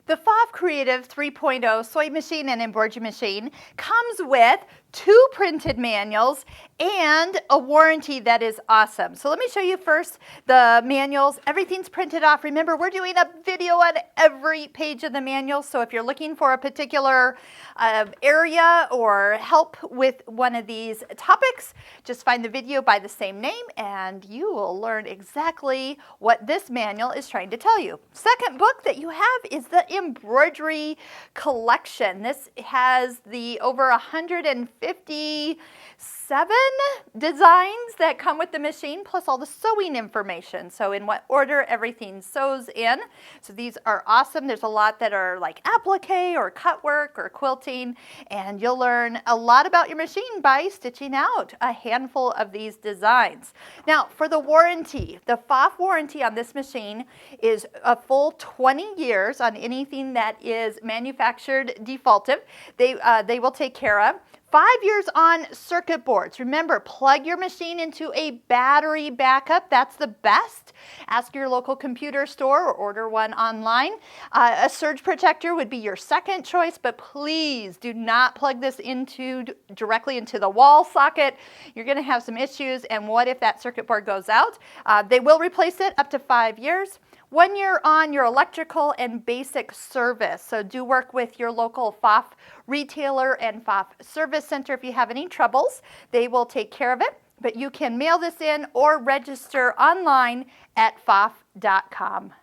The Pfaff Creative 3.0 sewing machine and embroidery machine comes with 2 printed manuals and a warranty that is awesome. So let me show you first the manuals. Everything's printed off. Remember, we're doing a video on every page of the manual. So if you're looking for a particular area or help with one of these topics, just find the video by the same name and you will learn exactly what this manual is trying to tell you. Second book that you have is the Embroidery Collection. This has the over 157 designs that come with the machine, plus all the sewing information. So in what order everything sews in. So these are awesome. There's a lot that are like applique or cut work or quilting, and you'll learn a lot about your machine by stitching out a handful of these designs. Now for the warranty, the Pfaff warranty on this machine is a full 20 years on anything that is manufactured defaultive. They will take care of. 5 years on circuit boards. Remember, plug your machine into a battery backup. That's the best. Ask your local computer store or order one online. A surge protector would be your second choice, but please do not plug this directly into the wall socket. You're going to have some issues, and what if that circuit board goes out? They will replace it up to 5 years. 1 year on your electrical and basic service. So do work with your local Pfaff retailer and Pfaff service center if you have any troubles. They will take care of it, but you can mail this in or register online at pfaff.com.